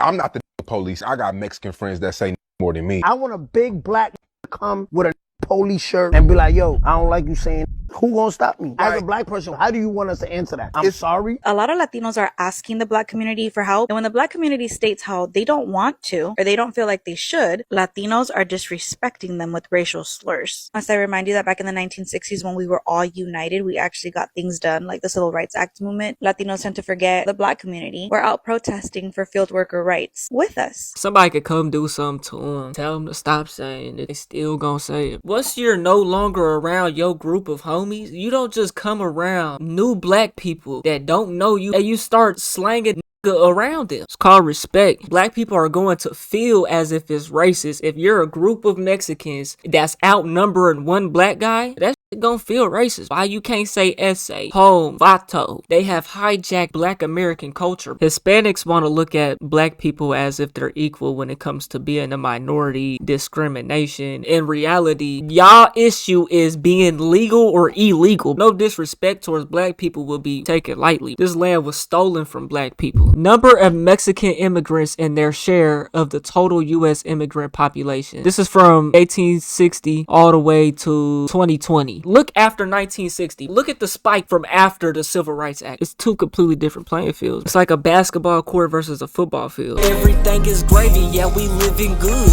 I'm not the police. I got Mexican friends that say more than me. I want a big black come with a police shirt and be like, yo, I don't like you saying. Who gonna stop me? As a black person, how do you want us to answer that? I'm sorry. A lot of Latinos are asking the black community for help. And when the black community states how they don't want to, or they don't feel like they should, Latinos are disrespecting them with racial slurs. Must I remind you that back in the 1960s, when we were all united, we actually got things done, like the Civil Rights Act movement. Latinos tend to forget the black community. We're out protesting for field worker rights with us. Somebody could come do something to them. Tell them to stop saying it. They still gonna say it. Once you're no longer around your group of homies, you don't just come around new black people that don't know you and you start slanging around them. It's called respect. Black people are going to feel as if it's racist. If you're a group of Mexicans that's outnumbering one black guy, that's gonna feel racist. Why you can't say ese, home, vato? They have hijacked black American culture. Hispanics want to look at black people as if they're equal when it comes to being a minority, discrimination. In reality, y'all issue is being legal or illegal. No disrespect towards black people will be taken lightly. This land was stolen from black people. Number of Mexican immigrants and their share of the total U.S. immigrant population. This is from 1860 all the way to 2020. Look after 1960. Look at the spike from after the Civil Rights Act. It's two completely different playing fields. It's like a basketball court versus a football field. Everything is gravy, yeah, we living good.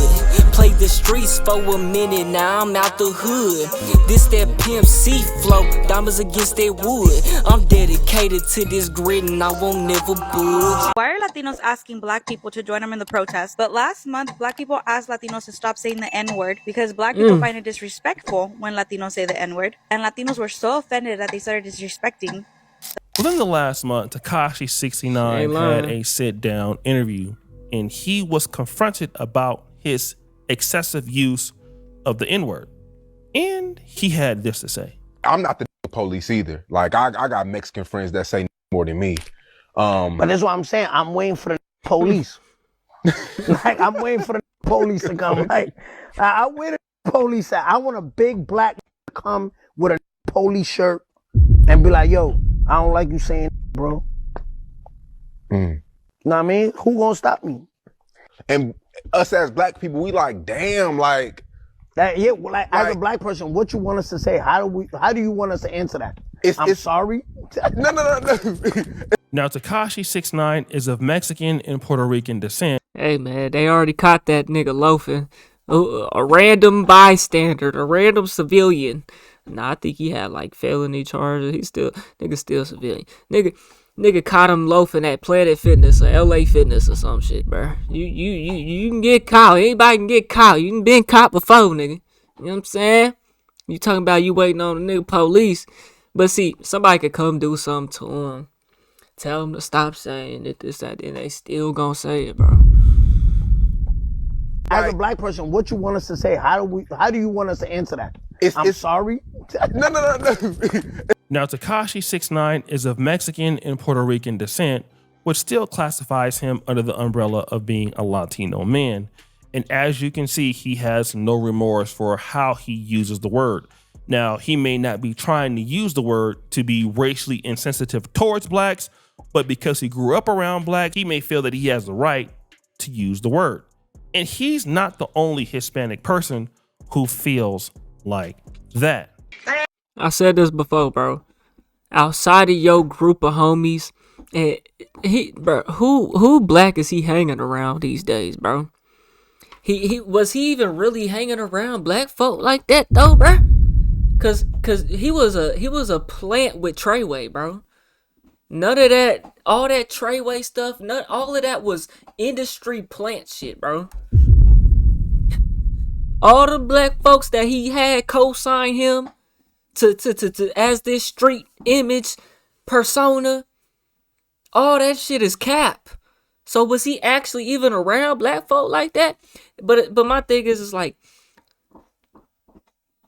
Played the streets for a minute, now I'm out the hood. This that Pimp C flow, diamonds against that wood. I'm dedicated to this grid and I won't never budge. Why are Latinos asking black people to join them in the protest? But last month, black people asked Latinos to stop saying the N-word because black people find it disrespectful when Latinos say the N-word. And Latinos were so offended that they started disrespecting. Within the last month, Tekashi 69 had a sit-down interview, and he was confronted about his excessive use of the N-word. And he had this to say. I'm not the police either. Like, I got Mexican friends that say more than me. But that's what I'm saying. I'm waiting for the police. Like, I'm waiting for the police to come. Like, I wait the police. I want a big black come with a police shirt and be like, yo, I don't like you saying, bro. You know what I mean? Who gonna stop me? And us as black people, we like, damn, like that. Yeah, like as a black person, what you want us to say? How do you want us to answer that? I'm sorry. No. Now, Tekashi 69 is of Mexican and Puerto Rican descent. Hey man, they already caught that nigga loafing. A random bystander, a random civilian. Nah, I think he had like felony charges. He's still civilian. Nigga caught him loafing at Planet Fitness or LA Fitness or some shit, bro. You can get caught. Anybody can get caught. You can been caught before, nigga. You know what I'm saying? You talking about you waiting on the nigga police. But see, somebody could come do something to him. Tell them to stop saying it, this, that, and they still gonna say it, bro. As a black person, what you want us to say? How do you want us to answer that? I'm sorry. No. Now, Tekashi 69 is of Mexican and Puerto Rican descent, which still classifies him under the umbrella of being a Latino man. And as you can see, he has no remorse for how he uses the word. Now, he may not be trying to use the word to be racially insensitive towards blacks, but because he grew up around black, he may feel that he has the right to use the word. And he's not the only Hispanic person who feels like that. I said this before, bro. Outside of your group of homies, and who black is he hanging around these days, bro? He was he even really hanging around black folk like that though, bro? Cause he was a plant with Treyway, bro. None of that, all that Treyway stuff, all of that was industry plant shit, bro. All the black folks that he had co-sign him to as this street image persona, all that shit is cap. So was he actually even around black folk like that? But my thing is like,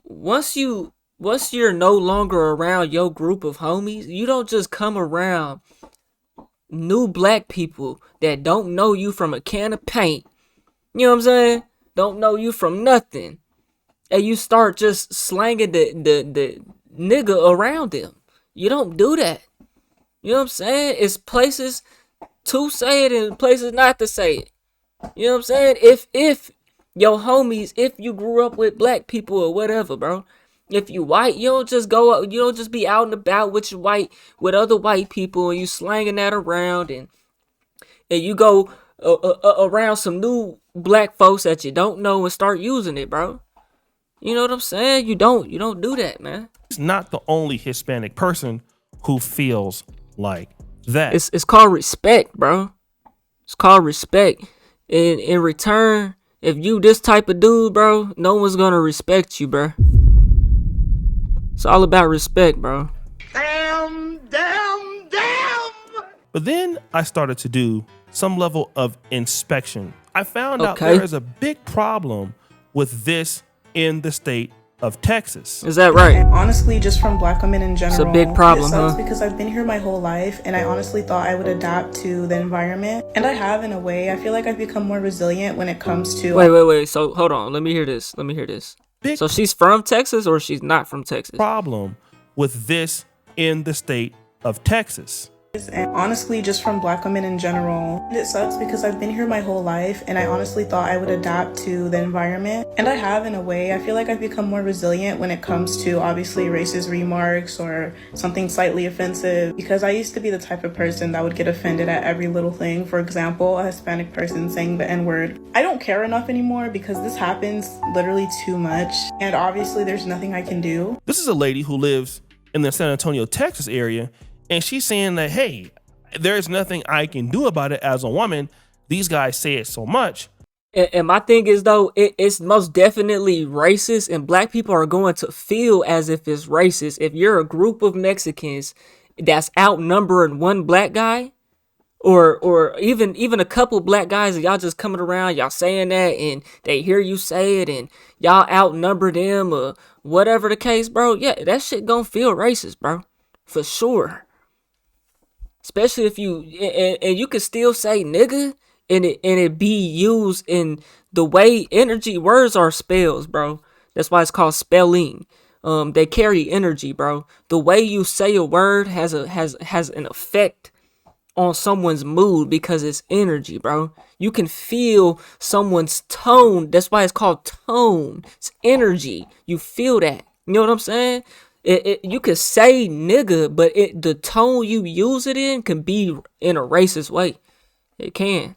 once you're no longer around your group of homies, you don't just come around new black people that don't know you from a can of paint. You know what I'm saying? Don't know you from nothing. And you start just slanging the nigga around them. You don't do that. You know what I'm saying? It's places to say it and places not to say it. You know what I'm saying? If your homies, if you grew up with black people or whatever, bro. If you white, you don't just go up, you don't just be out and about with your with other white people and you slanging that around and you go around some new black folks that you don't know and start using it, bro. You know what I'm saying? You don't do that, man. He's not the only Hispanic person who feels like that. It's called respect, bro. It's called respect. In return, if you this type of dude, bro, no one's gonna respect you, bro. It's all about respect, bro. Damn. But then I started to do some level of inspection. I found out Okay. there is a big problem with this in the state of Texas. Is that right? Honestly, just from black women in general, It's a big problem, it sucks huh? because I've been here my whole life and I honestly thought I would adapt to the environment. And I have in a way. I feel like I've become more resilient when it comes to... Wait. So hold on. Let me hear this. Big So she's from Texas or she's not from Texas? problem with this in the state of Texas. And honestly, just from black women in general, it sucks because I've been here my whole life and I honestly thought I would adapt to the environment. And I have in a way. I feel like I've become more resilient when it comes to obviously racist remarks or something slightly offensive, because I used to be the type of person that would get offended at every little thing. For example, a Hispanic person saying the N-word. I don't care enough anymore because this happens literally too much. And obviously there's nothing I can do. This is a lady who lives in the San Antonio, Texas area, and she's saying that, hey, there's nothing I can do about it as a woman. These guys say it so much. And my thing is, though, it's most definitely racist, and black people are going to feel as if it's racist. If you're a group of Mexicans that's outnumbering one black guy, or even a couple black guys, and y'all just coming around, y'all saying that, and they hear you say it, and y'all outnumber them, or whatever the case, bro, yeah, that shit gonna feel racist, bro. For sure. Especially if you and you can still say nigga and it be used in the way energy words are spells, bro. That's why it's called spelling. They carry energy, bro. The way you say a word has an effect on someone's mood because it's energy, bro. You can feel someone's tone. That's why it's called tone. It's energy. You feel that. You know what I'm saying? You could say nigga, but the tone you use it in can be in a racist way. It can.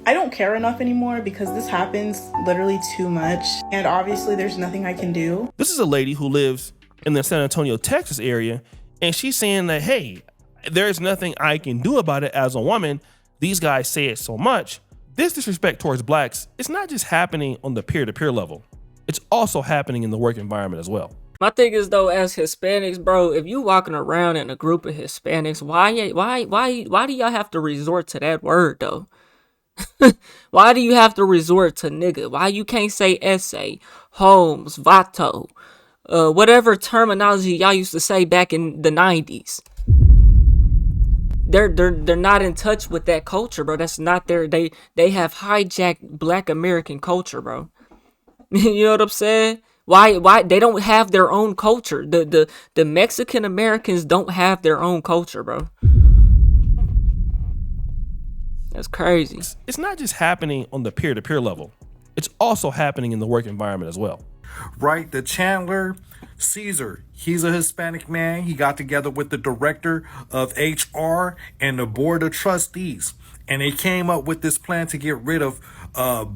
I don't care enough anymore because this happens literally too much. And obviously there's nothing I can do. This is a lady who lives in the San Antonio, Texas area, and she's saying that, hey, there's nothing I can do about it as a woman. These guys say it so much. This disrespect towards blacks, it's not just happening on the peer-to-peer level. It's also happening in the work environment as well. My thing is, though, as Hispanics, bro, if you walking around in a group of Hispanics, why do y'all have to resort to that word, though? Why do you have to resort to nigga? Why you can't say essay, Holmes, vato, whatever terminology y'all used to say back in the 90s? They're not in touch with that culture, bro. That's not their, they have hijacked black American culture, bro. You know what I'm saying? Why they don't have their own culture? The Mexican Americans don't have their own culture, bro. That's crazy. It's not just happening on the peer-to-peer level. It's also happening in the work environment as well. Right, the Chandler Caesar, he's a Hispanic man. He got together with the director of HR and the board of trustees, and they came up with this plan to get rid of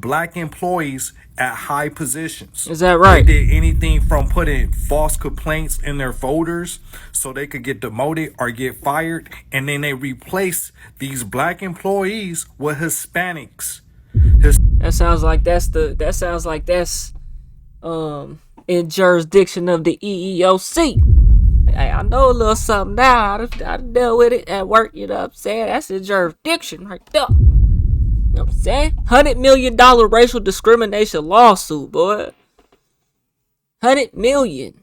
black employees at high positions. Is that right? They did anything from putting false complaints in their folders so they could get demoted or get fired, and then they replaced these black employees with Hispanics. That sounds like that's in jurisdiction of the EEOC. Hey, I know a little something now. I dealt with it at work, you know what I'm saying? That's in jurisdiction right there. You know what I'm saying? $100 million racial discrimination lawsuit, boy. 100 million.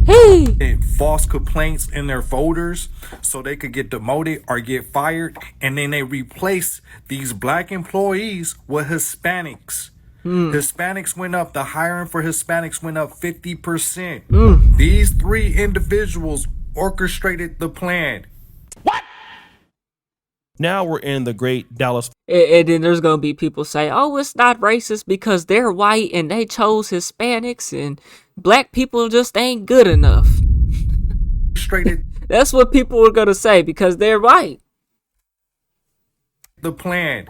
Hey. False complaints in their folders so they could get demoted or get fired, and then they replace these black employees with Hispanics. Hispanics went up, the hiring for Hispanics went up 50%. These three individuals orchestrated the plan. Now we're in the great Dallas. And then there's gonna be people say, "Oh, it's not racist because they're white and they chose Hispanics and black people just ain't good enough." That's what people are gonna say because they're white. The plan.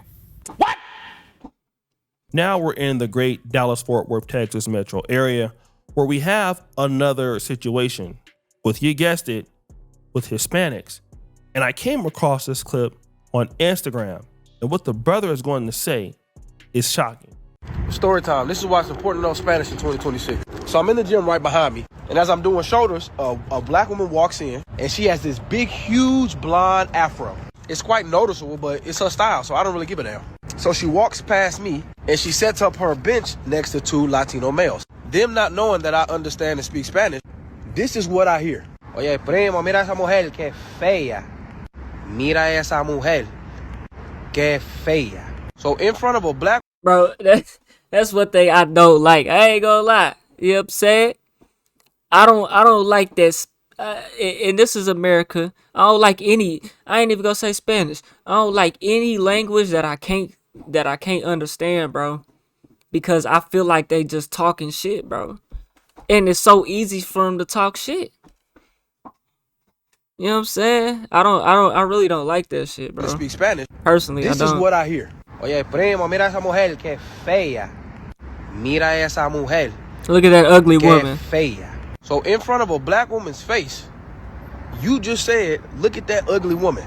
Now we're in the great Dallas-Fort Worth, Texas metro area where we have another situation with, you guessed it, with Hispanics. And I came across this clip on Instagram, and what the brother is going to say is shocking. Story time. This is why it's important to know Spanish in 2026. So I'm in the gym right behind me, and as I'm doing shoulders, a black woman walks in, and she has this big, huge blonde afro. It's quite noticeable, but it's her style, so I don't really give a damn. So she walks past me, and she sets up her bench next to two Latino males. Them not knowing that I understand and speak Spanish, this is what I hear. Oye, primo, mira esa mujer, que fea. Mira esa mujer, que fea. So in front of a black... Bro, that's what I don't like. I ain't gonna lie. You upset? I don't like this. And this is America. I don't like any. I ain't even gonna say Spanish. I don't like any language that I can't understand, bro. Because I feel like they just talking shit, bro. And it's so easy for them to talk shit. You know what I'm saying? I really don't like that shit, bro. Speak Spanish. Personally, this I don't. Is what I hear. Oye, primo, mira esa mujer, que fea. Mira esa mujer. Look at that ugly woman. Fea. So in front of a black woman's face, you just said, look at that ugly woman.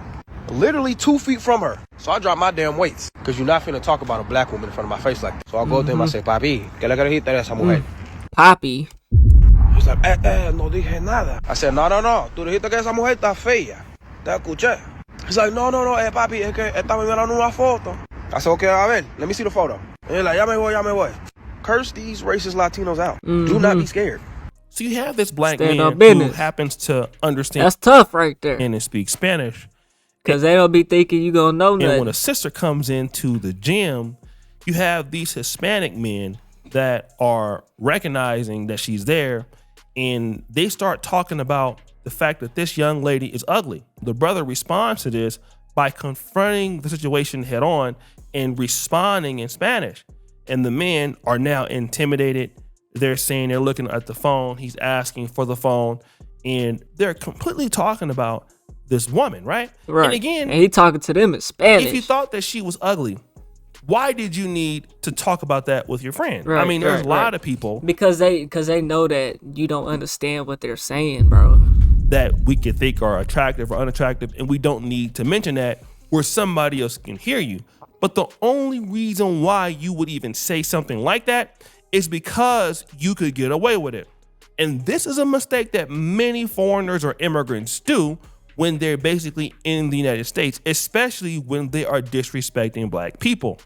Literally 2 feet from her. So I drop my damn weights. Because you're not finna talk about a black woman in front of my face like that. So I go to him and I say, papi, ¿qué le quieres decir a esa mujer? Papi. He's like, no dije nada. I said, no. Tú dijiste que esa mujer está fea. Te escuché. He's like, no, papi, es que estaba mirando una foto. I said, okay, a ver, let me see the photo. And he's like, ya me voy. Curse these racist Latinos out. Do not be scared. So you have this black Stand man who happens to understand. That's tough right there. And speak Spanish. Because they don't be thinking you gonna know nothing. And when a sister comes into the gym, you have these Hispanic men that are recognizing that she's there, and they start talking about the fact that this young lady is ugly. The brother responds to this by confronting the situation head on and responding in Spanish. And the men are now intimidated. They're saying they're looking at the phone. He's asking for the phone, and they're completely talking about this woman, right? Right. And again, and he talking to them in Spanish. If you thought that she was ugly, why did you need to talk about that with your friend? Right, I mean, there's a lot of people because they know that you don't understand what they're saying, bro. That we could think are attractive or unattractive, and we don't need to mention that where somebody else can hear you. But the only reason why you would even say something like that is because you could get away with it. And this is a mistake that many foreigners or immigrants do when they're basically in the United States, especially when they are disrespecting black people.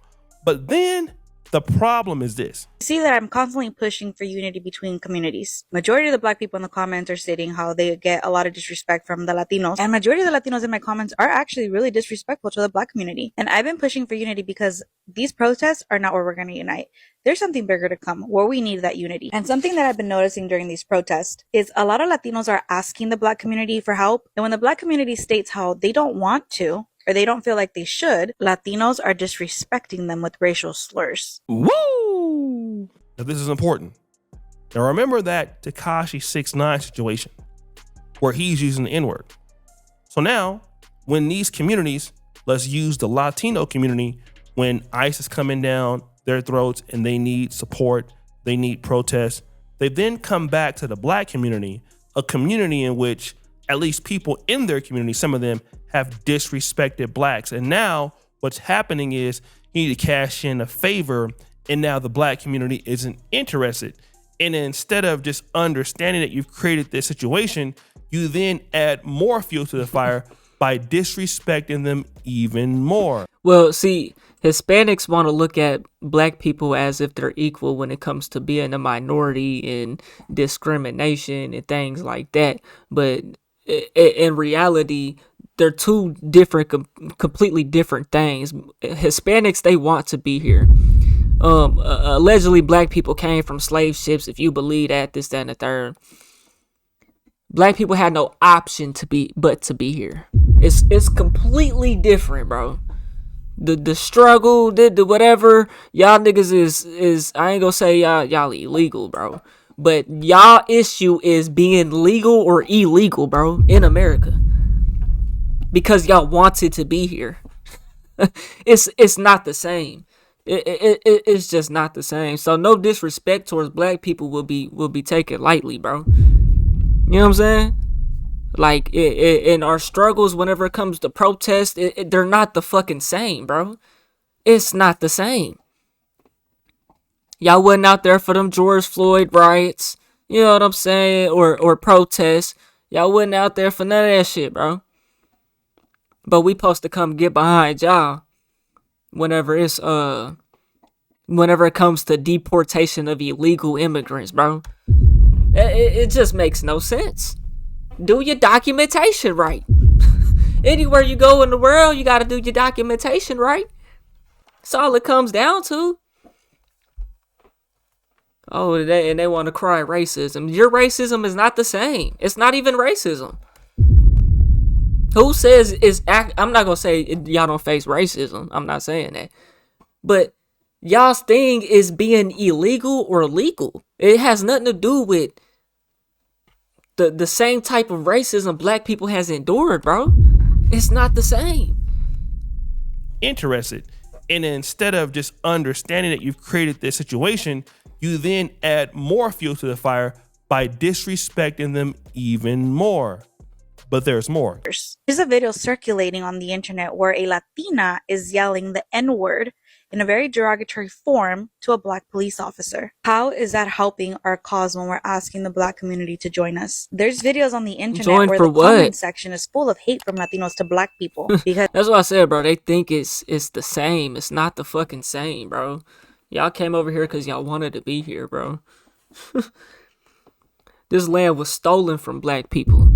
But then the problem is this. See that I'm constantly pushing for unity between communities. Majority of the black people in the comments are stating how they get a lot of disrespect from the Latinos. And majority of the Latinos in my comments are actually really disrespectful to the black community. And I've been pushing for unity because these protests are not where we're going to unite. There's something bigger to come where we need that unity. And something that I've been noticing during these protests is a lot of Latinos are asking the black community for help. And when the black community states how they don't want to, or they don't feel like they should, Latinos are disrespecting them with racial slurs. Woo! Now this is important. Now remember that Tekashi 6ix9ine situation where he's using the N-word. So now when these communities, let's use the Latino community, when ICE is coming down their throats and they need support, they need protest, they then come back to the black community, a community in which at least people in their community, some of them have disrespected blacks. And now what's happening is you need to cash in a favor, and now the black community isn't interested. And instead of just understanding that you've created this situation, you then add more fuel to the fire by disrespecting them even more. Well, see, Hispanics want to look at black people as if they're equal when it comes to being a minority and discrimination and things like that. But in reality, they're two different, completely different things. Hispanics, they want to be here. Allegedly, black people came from slave ships. If you believe that, this, that, and the third. Black people had no option to be here. It's completely different, bro. The struggle, the whatever, y'all niggas is I ain't gonna say y'all illegal, bro. But y'all issue is being legal or illegal, bro, in America. Because y'all wanted to be here. It's not the same. It's just not the same. So no disrespect towards black people will be taken lightly, bro. You know what I'm saying? Like in our struggles, whenever it comes to protest, they're not the fucking same, bro. It's not the same. Y'all wasn't out there for them George Floyd riots. You know what I'm saying? Or protests. Y'all wasn't out there for none of that shit, bro. But we supposed to come get behind y'all whenever it comes to deportation of illegal immigrants, bro. It just makes no sense. Do your documentation right. Anywhere you go in the world, you gotta do your documentation right. That's all it comes down to. Oh, they want to cry racism. Your racism is not the same. It's not even racism. Who says I'm not gonna say y'all don't face racism. I'm not saying that. But y'all's thing is being illegal or legal. It has nothing to do with the same type of racism black people has endured, bro. It's not the same. Interested. And instead of just understanding that you've created this situation, you then add more fuel to the fire by disrespecting them even more. But there's more. There's a video circulating on the internet where a Latina is yelling the N-word in a very derogatory form to a black police officer. How is that helping our cause when we're asking the black community to join us? There's videos on the internet where the comment section is full of hate from Latinos to black people. Because that's what I said, bro. They think it's the same. It's not the fucking same, bro. Y'all came over here because y'all wanted to be here, bro. This land was stolen from black people.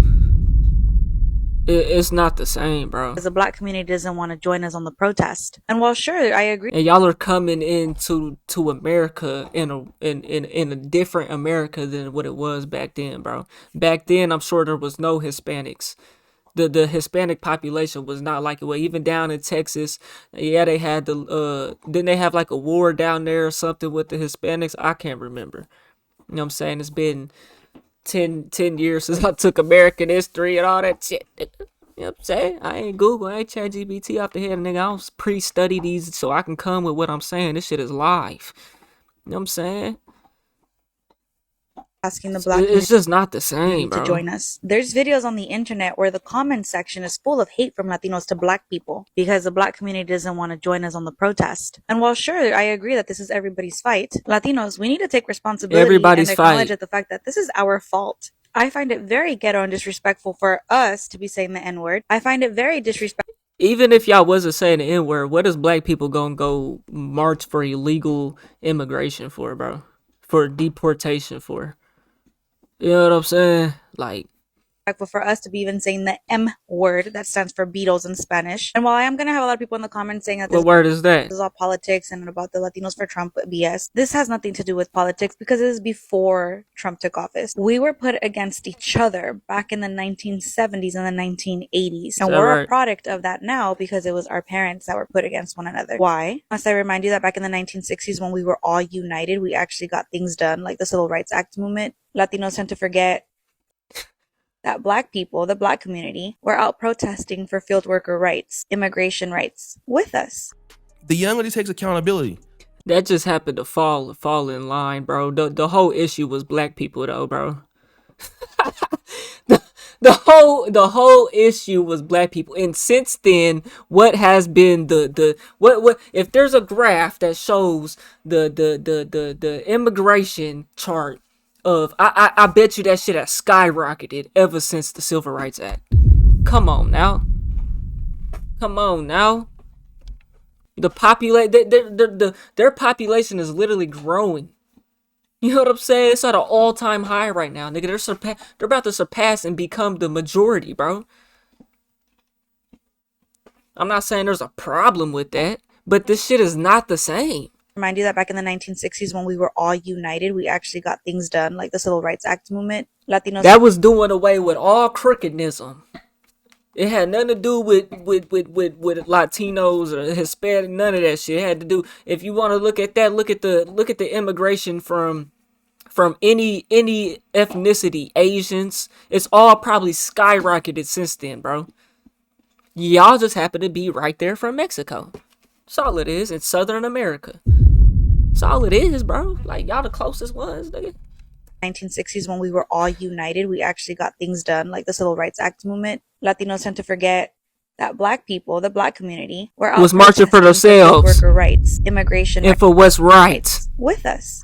It's not the same, bro. The black community doesn't want to join us on the protest. And while sure, I agree. And y'all are coming into America in a different America than what it was back then, bro. Back then, I'm sure there was no Hispanics. The Hispanic population was not like it was. Even down in Texas, yeah, they had didn't they have like a war down there or something with the Hispanics? I can't remember. You know what I'm saying? It's been 10 years since I took American history and all that shit. You know what I'm saying? I ain't Google, I ain't ChatGPT off the head, nigga. I don't pre-study these so I can come with what I'm saying. This shit is live. You know what I'm saying? Asking the black it's just not the same, bro. To join us. There's videos on the internet where the comment section is full of hate from Latinos to black people because the black community doesn't want to join us on the protest. And while sure, I agree that this is everybody's fight, Latinos, we need to take responsibility and acknowledge the fact that this is our fault. I find it very ghetto and disrespectful for us to be saying the N-word. I find it very disrespectful. Even if y'all wasn't saying the N-word, what is black people gonna go march for illegal immigration for, bro? For deportation for? You know what I'm saying? Like, for us to be even saying the M word, that stands for Beatles in Spanish. And while I am going to have a lot of people in the comments saying that what word is that? This is all politics and about the Latinos for Trump BS, this has nothing to do with politics because it is before Trump took office. We were put against each other back in the 1970s and the 1980s. And we're a product of that now because it was our parents that were put against one another. Why? Must I remind you that back in the 1960s when we were all united, we actually got things done, like the Civil Rights Act movement. Latinos tend to forget that black people, the black community, were out protesting for field worker rights, immigration rights with us. The young lady takes accountability. That just happened to fall in line, bro. The whole issue was black people though, bro. the whole issue was black people. And since then, what has been what if there's a graph that shows the immigration chart of I bet you that shit has skyrocketed ever since the Civil Rights Act. Come on now. Their population is literally growing. You know what I'm saying? It's at an all-time high right now, nigga. They're about to surpass and become the majority, bro. I'm not saying there's a problem with that, but this shit is not the same. Remind you that back in the 1960s when we were all united, we actually got things done, like the Civil Rights Act movement. Latinos that was doing away with all crookedism. It had nothing to do with Latinos or Hispanic, none of that shit. It had to do, if you want to look at that, look at the immigration from any ethnicity, Asians. It's all probably skyrocketed since then, bro. Y'all just happen to be right there from Mexico. That's all it is. In Southern America. That's all it is, bro. Like, y'all the closest ones, nigga. 1960s, when we were all united, we actually got things done, like the Civil Rights Act movement. Latinos tend to forget that black people, the black community, were out was marching for themselves, worker rights, immigration, and for what's right with us.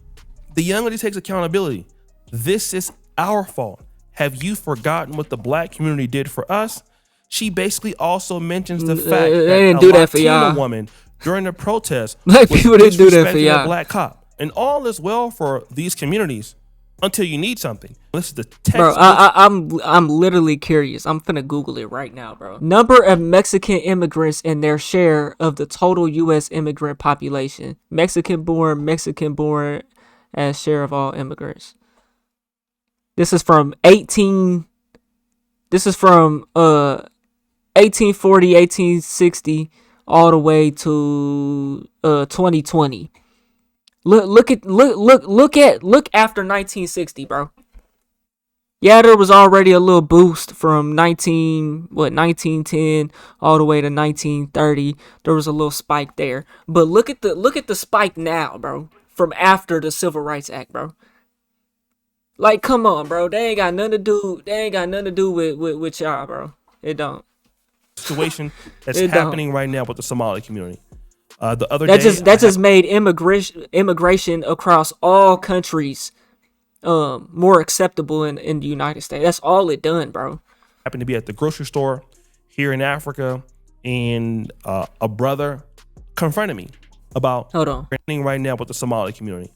The young lady takes accountability. This is our fault. Have you forgotten what the black community did for us? She basically also mentions the fact that didn't a do that for Latina y'all. woman during the protest Black was people didn't do that for disrespecting y'all. a black cop. And all is well for these communities until you need something. This is the text. Bro, I'm literally curious. I'm finna Google it right now, bro. Number of Mexican immigrants and their share of the total U.S. immigrant population. Mexican born as share of all immigrants. This is from 1840, 1860, all the way to 2020. Look after 1960, bro. Yeah, there was already a little boost from 1910 all the way to 1930. There was a little spike there. But look at the spike now, bro. From after the Civil Rights Act, bro. Like, come on, bro. They ain't got nothing to do with y'all, bro. It don't. Situation that's It happening don't. right now with the Somali community. The other That day, just made immigration across all countries more acceptable in the United States. That's all it done, bro. happened to be at the grocery store here in Africa, and a brother confronted me about Hold on. happening right now with the Somali community.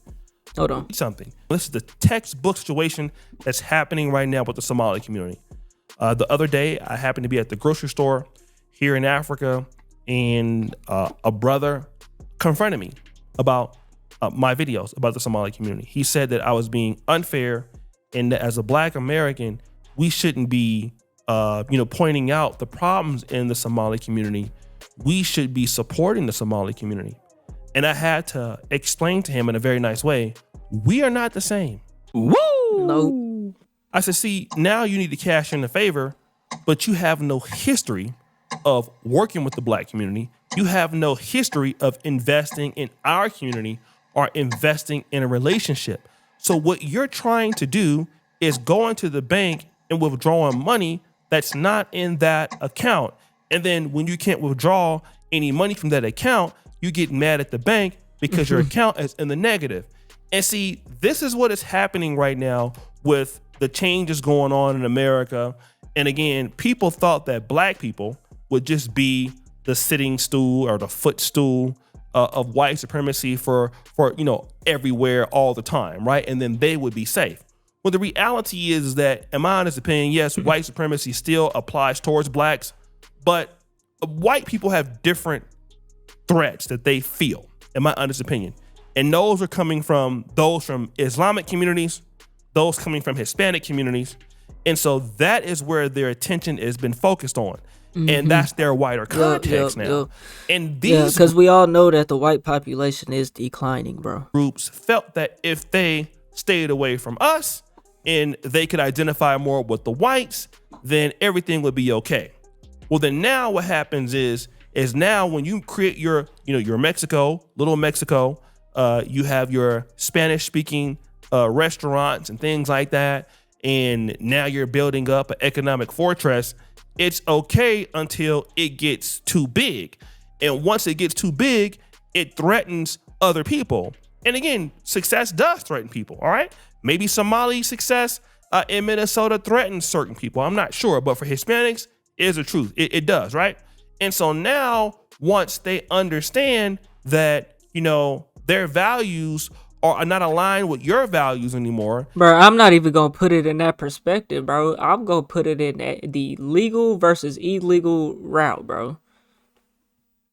Hold on. Something. This is the textbook situation that's happening right now with the Somali community. The other day, I happened to be at the grocery store here in Africa, and a brother confronted me about my videos about the Somali community. He said that I was being unfair, and that as a Black American, we shouldn't be, pointing out the problems in the Somali community. We should be supporting the Somali community. And I had to explain to him in a very nice way, we are not the same. Woo! Nope. I said, see, now you need to cash in the favor, but you have no history of working with the Black community. You have no history of investing in our community or investing in a relationship. So what you're trying to do is going to the bank and withdrawing money that's not in that account. And then when you can't withdraw any money from that account, you get mad at the bank because your account is in the negative. And see, this is what is happening right now with the changes going on in America. And again, people thought that Black people would just be the sitting stool or the footstool of white supremacy for everywhere all the time, right? And then they would be safe. Well, the reality is that, in my honest opinion, yes, white supremacy still applies towards Blacks, but white people have different threats that they feel, in my honest opinion. And those are coming from those from Islamic communities, those coming from Hispanic communities. And so that is where their attention has been focused on. Mm-hmm. And that's their wider context now. And these because we all know that the white population is declining, bro. Groups felt that if they stayed away from us and they could identify more with the whites, then everything would be okay. Well, then now what happens is now when you create your Mexico, little Mexico, you have your Spanish speaking restaurants and things like that. And now you're building up an economic fortress. It's okay until it gets too big. And once it gets too big, it threatens other people. And again, success does threaten people, all right? Maybe Somali success in Minnesota threatens certain people. I'm not sure, but for Hispanics, is the truth. It does, right? And so now, once they understand that, their values are not aligned with your values anymore. Bro, I'm not even going to put it in that perspective, bro. I'm going to put it in the legal versus illegal route, bro.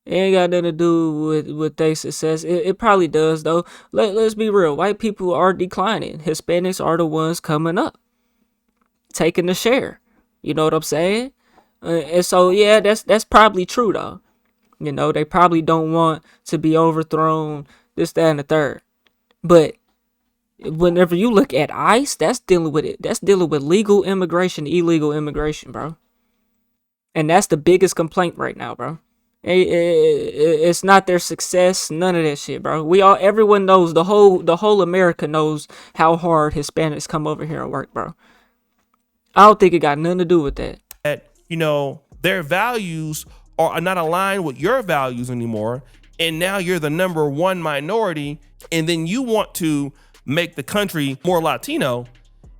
It ain't got nothing to do with their success. It probably does, though. Let's be real. White people are declining. Hispanics are the ones coming up, taking the share. You know what I'm saying? And so yeah, that's probably true though. You know, they probably don't want to be overthrown, this, that, and the third. But whenever you look at ICE, that's dealing with it. That's dealing with legal immigration, illegal immigration, bro. And that's the biggest complaint right now, bro. It's not their success, none of that shit, bro. Everyone knows, the whole America knows how hard Hispanics come over here and work, bro. I don't think it got nothing to do with that. That, you know, their values are not aligned with your values anymore, and now you're the number one minority, and then you want to make the country more Latino,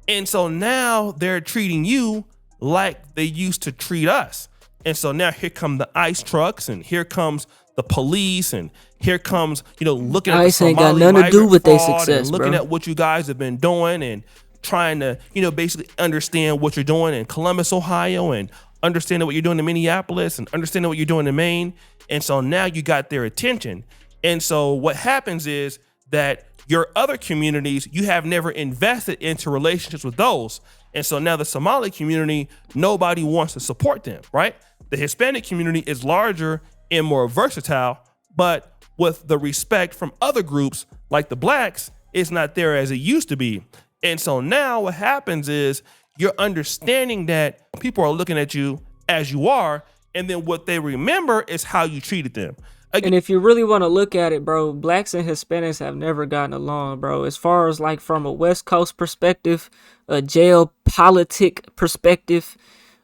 and so now they're treating you like they used to treat us. And so now here come the ICE trucks, and here comes the police, and here comes, you know, looking at ICE the ain't got Somali nothing to do with their fraud, success, and looking bro. at what you guys have been doing, and trying to, you know, basically understand what you're doing in Columbus, Ohio, and understanding what you're doing in Minneapolis, and understanding what you're doing in Maine. And so now you got their attention. And so what happens is that your other communities, you have never invested into relationships with those. And so now the Somali community, nobody wants to support them, right? The Hispanic community is larger and more versatile, but with the respect from other groups like the blacks, it's not there as it used to be. And so now what happens is you're understanding that people are looking at you as you are, and then what they remember is how you treated them. And if you really want to look at it, bro, blacks and Hispanics have never gotten along, bro. As far as like from a West Coast perspective, a jail politic perspective,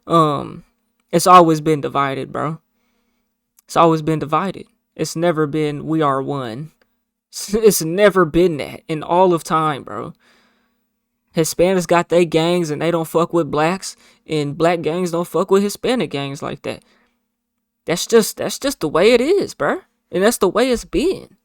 it's always been divided, bro. It's always been divided. It's never been we are one. It's never been that in all of time, bro. Hispanics got their gangs and they don't fuck with blacks, and black gangs don't fuck with Hispanic gangs like that. That's just the way it is, bro. And that's the way it's been.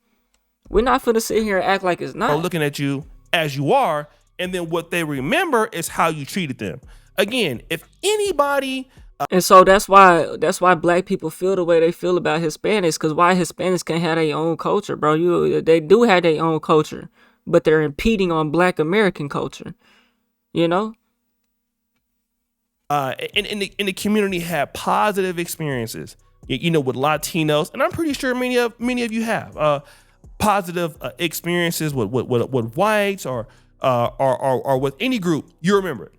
We're not finna sit here and act like it's not. Looking at you as you are, and then what they remember is how you treated them. Again, if anybody and so that's why black people feel the way they feel about Hispanics, because why Hispanics can't have their own culture, bro. They do have their own culture, but they're impeding on black American culture. You know? in the community had positive experiences, you know, with Latinos, and I'm pretty sure many of you have positive experiences with whites or with any group. You remember it.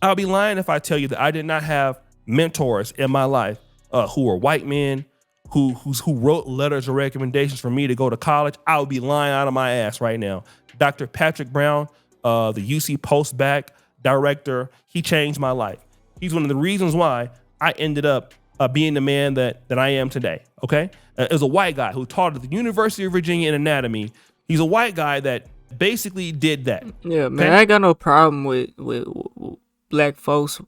I'll be lying if I tell you that I did not have mentors in my life who were white men who wrote letters of recommendations for me to go to college. I would be lying out of my ass right now. Dr. Patrick Brown, the UC Postbac director, he changed my life. He's one of the reasons why I ended up being the man that I am today. Okay, as a white guy who taught at the University of Virginia in anatomy. He's a white guy that basically did that. Yeah, man, okay? I ain't got no problem with black folks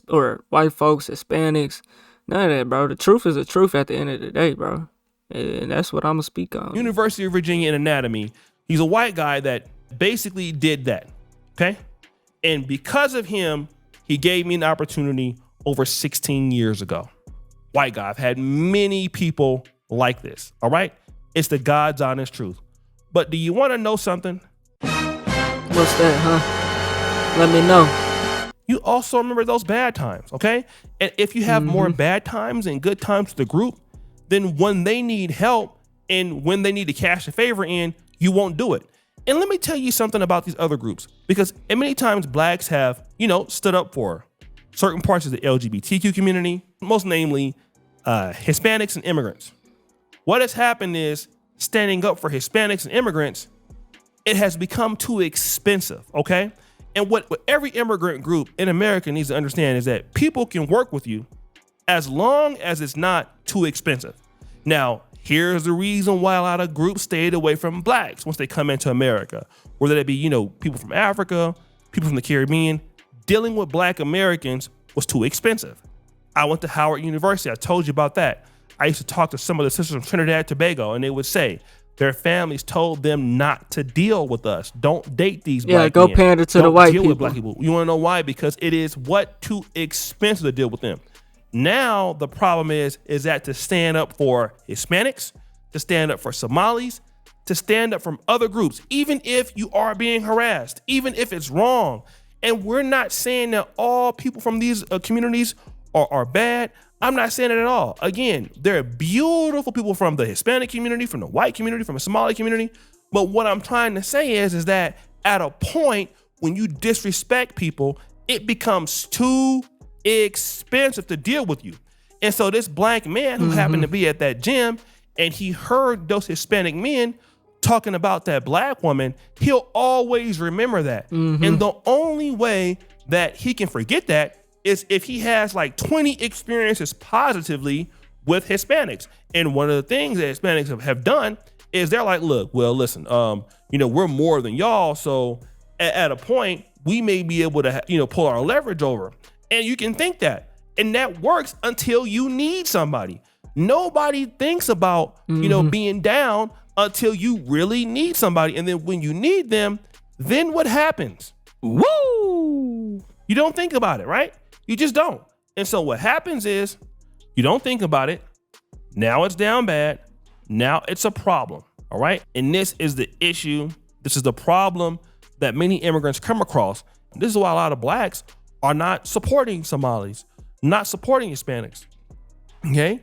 or white folks, Hispanics, none of that, bro. The truth is the truth at the end of the day, bro. And that's what I'm gonna speak on. University of Virginia in anatomy. He's a white guy that basically did that. Okay. And because of him, he gave me an opportunity over 16 years ago. White guy. I've had many people like this. All right. It's the God's honest truth. But do you want to know something? What's that, huh? Let me know. You also remember those bad times, okay? And if you have more bad times and good times with the group, then when they need help and when they need to cash a favor in, you won't do it. And let me tell you something about these other groups, because many times blacks have, you know, stood up for certain parts of the LGBTQ community, most namely Hispanics and immigrants. What has happened is standing up for Hispanics and immigrants, it has become too expensive, okay? And what every immigrant group in America needs to understand is that people can work with you as long as it's not too expensive. Now, here's the reason why a lot of groups stayed away from blacks once they come into America, whether that be, you know, people from Africa, people from the Caribbean. Dealing with black Americans was too expensive. I went to Howard University. I told you about that. I used to talk to some of the sisters from Trinidad and Tobago, and they would say their families told them not to deal with us. Don't date these black men. Yeah, go pander to the white people. Deal with black people. You want to know why? Because it is too expensive to deal with them. Now the problem is that to stand up for Hispanics, to stand up for Somalis, to stand up from other groups, even if you are being harassed, even if it's wrong. And we're not saying that all people from these communities are bad. I'm not saying it at all. Again, there are beautiful people from the Hispanic community, from the white community, from the Somali community. But what I'm trying to say is that at a point when you disrespect people, it becomes too expensive to deal with you. And so this black man who happened to be at that gym and he heard those Hispanic men talking about that black woman, he'll always remember that. And the only way that he can forget that is if he has like 20 experiences positively with Hispanics. And one of the things that Hispanics have done is they're like, look, well, listen, we're more than y'all. So at a point, we may be able to, pull our leverage over. And you can think that. And that works until you need somebody. Nobody thinks about, being down until you really need somebody. And then when you need them, then what happens? Woo! You don't think about it, right? You just don't. And so what happens is you don't think about it. Now it's down bad. Now it's a problem. All right. And this is the issue. This is the problem that many immigrants come across. This is why a lot of blacks are not supporting Somalis, not supporting Hispanics. Okay.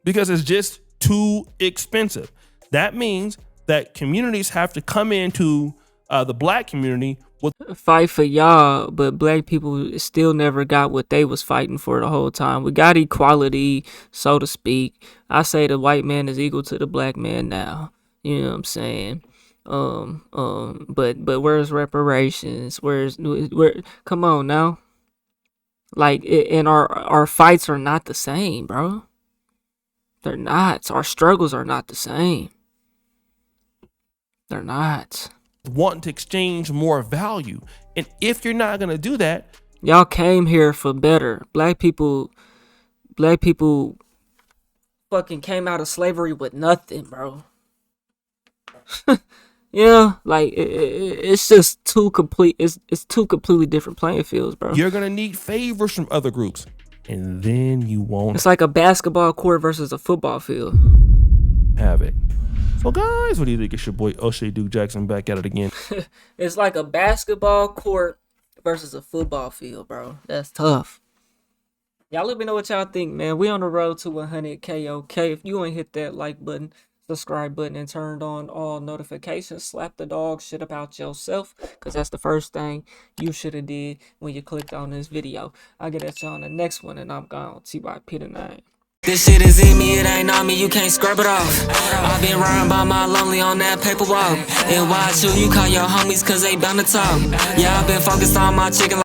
Because it's just too expensive. That means that communities have to come into the black community with fight for y'all, but black people still never got what they was fighting for the whole time. We got equality, so to speak. I say the white man is equal to the black man now. You know what I'm saying? But where's reparations? Where? Come on now. Like, and our fights are not the same, bro. They're not. Our struggles are not the same. They're not. Wanting to exchange more value. And if you're not going to do that, y'all came here for better. Black people fucking came out of slavery with nothing, bro. Yeah, like it's just two completely different playing fields, bro. You're going to need favors from other groups. And then you won't. It's like a basketball court versus a football field. Have it. So guys, what do you think? It's your boy O'Shea Duke Jackson back at it again. It's like a basketball court versus a football field, bro. That's tough. Y'all let me know what y'all think, man. We on the road to 100K, okay? If you ain't hit that like button, subscribe button, and turned on all notifications, slap the dog shit about yourself, because that's the first thing you should have did when you clicked on this video. I'll get at y'all on the next one, and I'm gone. TYP tonight. This shit is in me, it ain't on me, you can't scrub it off. I've been riding by my lonely on that paper walk. And why you call your homies cause they bound to talk. Yeah, I've been focused on my chicken.